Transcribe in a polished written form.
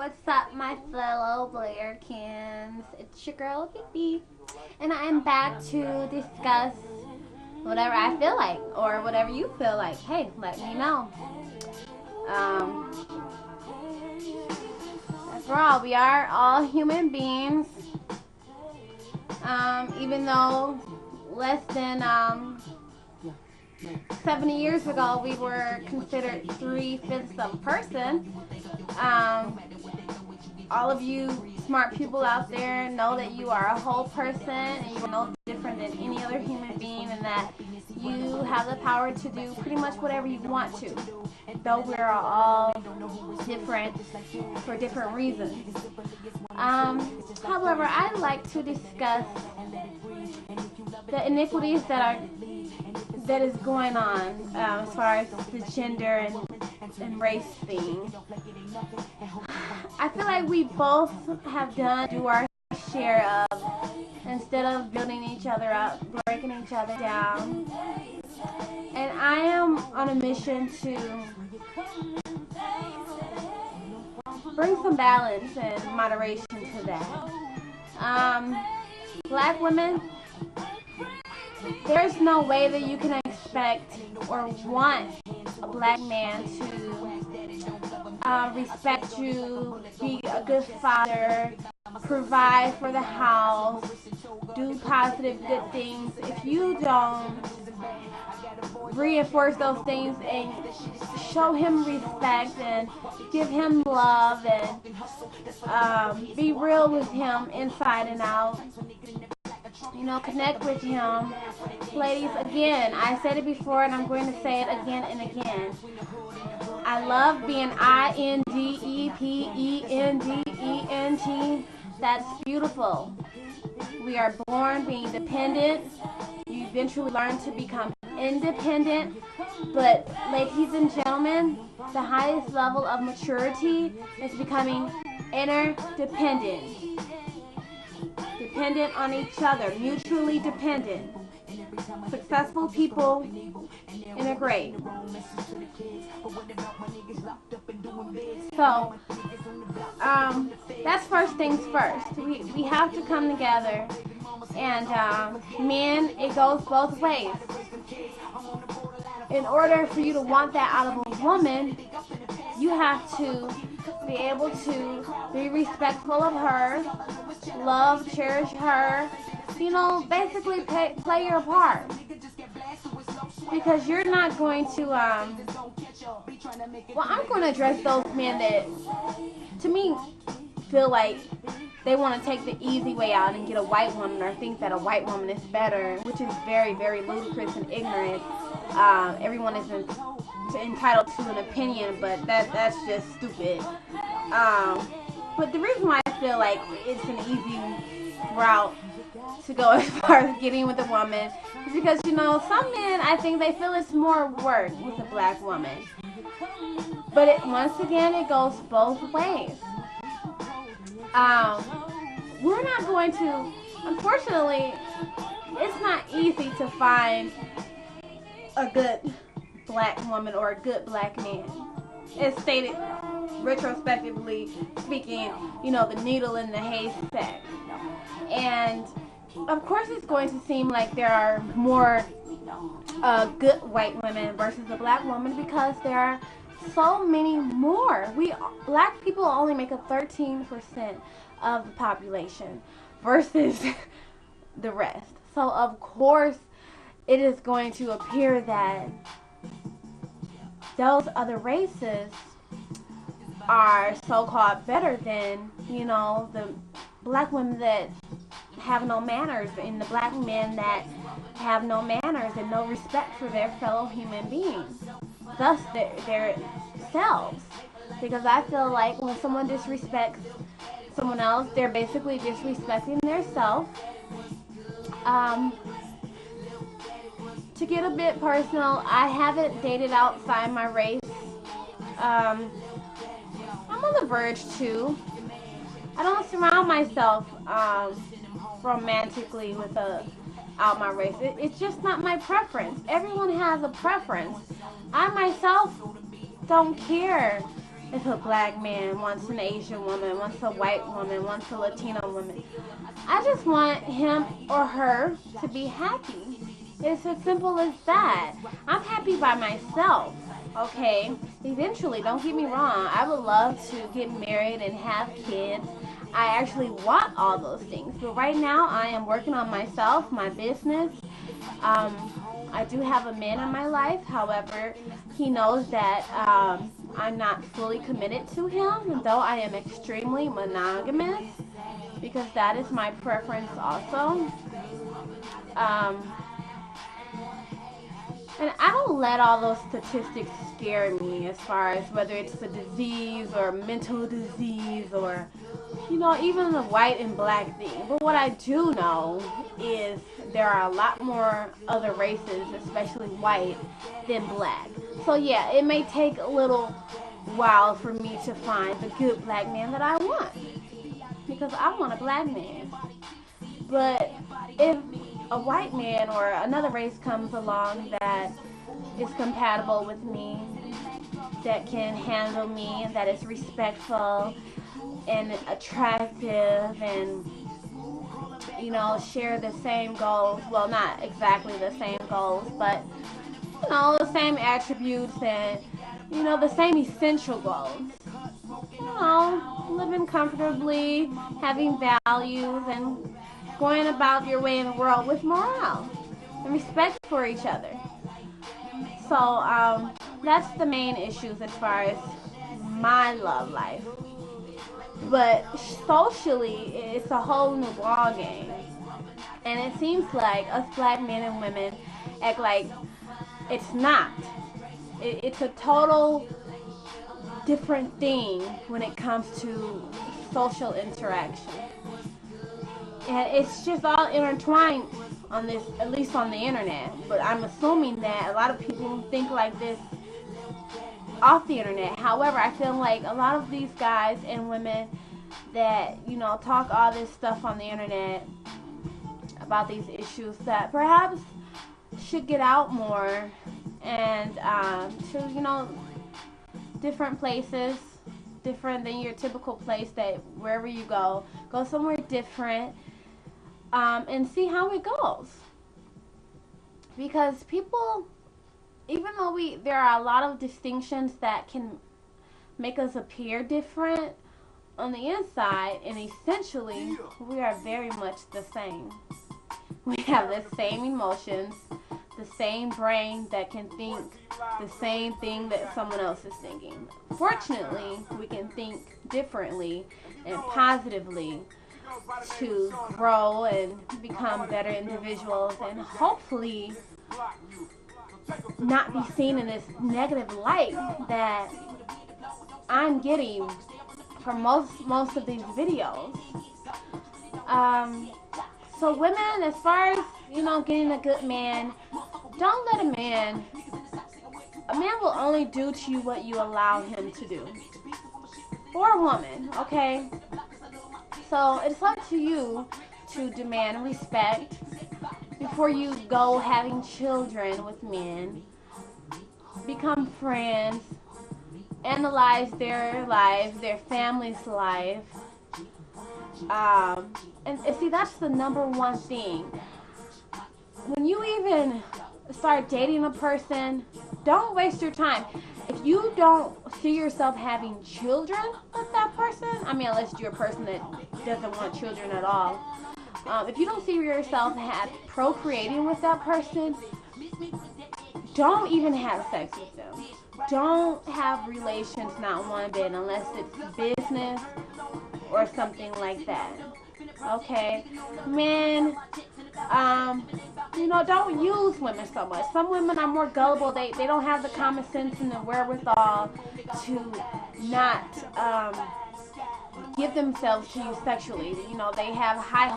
What's up, my fellow Blairkins? It's your girl, Vivi, and I am back to discuss whatever I feel like, or whatever you feel like. Hey, let me know. Um, After all, we are all human beings. Even though less than 70 years ago we were considered 3/5 of a person. All of you smart people out there know that you are a whole person and you are no different than any other human being, and that you have the power to do pretty much whatever you want to, though we're all different for different reasons. However, I'd like to discuss the iniquities that is going on as far as the gender and race thing. I feel like we both have do our share of, instead of building each other up, breaking each other down. And I am on a mission to bring some balance and moderation to that. Black women, there's no way that you can expect or want a black man to respect you, be a good father, provide for the house, do positive good things, if you don't reinforce those things and show him respect and give him love and be real with him inside and out. Connect with him. Ladies, again, I said it before and I'm going to say it again and again. I love being independent. That's beautiful. We are born being dependent. You eventually learn to become independent. But ladies and gentlemen, the highest level of maturity is becoming interdependent. Dependent on each other, mutually dependent. Successful people integrate. So, that's first things first. We have to come together, and men, it goes both ways. In order for you to want that out of a woman, you have to be able to be respectful of her, love, cherish her, basically play your part. Because you're not going to, I'm going to address those men that, to me, feel like they want to take the easy way out and get a white woman, or think that a white woman is better, which is very, very ludicrous and ignorant. Everyone is entitled to an opinion, but that's just stupid. But the reason why I feel like it's an easy route to go as far as getting with a woman is because, some men, I think they feel it's more work with a black woman. But once again, it goes both ways. We're not going to, unfortunately, it's not easy to find a good black woman or a good black man. As stated, retrospectively speaking, the needle in the haystack. And of course it's going to seem like there are more good white women versus a black woman, because there are so many more. Black people only make up 13% of the population versus the rest. So of course it is going to appear that those other races are so-called better than, the black women that have no manners, and the black men that have no manners and no respect for their fellow human beings, thus their selves. Because I feel like when someone disrespects someone else, they're basically disrespecting their self. To get a bit personal, I haven't dated outside my race. I'm on the verge to. I don't surround myself romantically with out my race. It's just not my preference. Everyone has a preference. I myself don't care if a black man wants an Asian woman, wants a white woman, wants a Latino woman. I just want him or her to be happy. It's as simple as that. I'm happy by myself, okay? Eventually, don't get me wrong, I would love to get married and have kids. I actually want all those things. But right now, I am working on myself, my business. I do have a man in my life. However, he knows that I'm not fully committed to him, though I am extremely monogamous, because that is my preference also. And I don't let all those statistics scare me as far as whether it's a disease or mental disease or, you know, even the white and black thing. But what I do know is there are a lot more other races, especially white, than black. So yeah, it may take a little while for me to find the good black man that I want, because I want a black man. But if a white man or another race comes along that is compatible with me, that can handle me, that is respectful and attractive and, you know, share the same goals, well, not exactly the same goals, but, you know, the same attributes and, you know, the same essential goals. You know, living comfortably, having values, and going about your way in the world with morale and respect for each other. So that's the main issues as far as my love life. But socially, it's a whole new ball game, and it seems like us black men and women act like it's not. It's a total different thing when it comes to social interaction. And it's just all intertwined on this, at least on the internet. But I'm assuming that a lot of people think like this off the internet. However, I feel like a lot of these guys and women that, you know, talk all this stuff on the internet about these issues that perhaps should get out more and to, you know, different places, different than your typical place, that wherever you go somewhere different. And see how it goes. Because people, even though there are a lot of distinctions that can make us appear different on the inside, and essentially we are very much the same. We have the same emotions, the same brain that can think the same thing that someone else is thinking. Fortunately, we can think differently and positively to grow and become better individuals, and hopefully not be seen in this negative light that I'm getting from most of these videos. So women, as far as, you know, getting a good man, don't let a man will only do to you what you allow him to do. Or a woman, okay? So it's up to you to demand respect before you go having children with men. Become friends. Analyze their life, their family's life. And see, that's the number one thing. When you even start dating a person, don't waste your time. If you don't see yourself having children with that person, I mean, unless you're a person that doesn't want children at all. If you don't see yourself procreating with that person, don't even have sex with them. Don't have relations, not one bit, unless it's business or something like that. Okay? Men, you know, don't use women so much. Some women are more gullible. They don't have the common sense and the wherewithal to not give themselves to you sexually. You know, they have high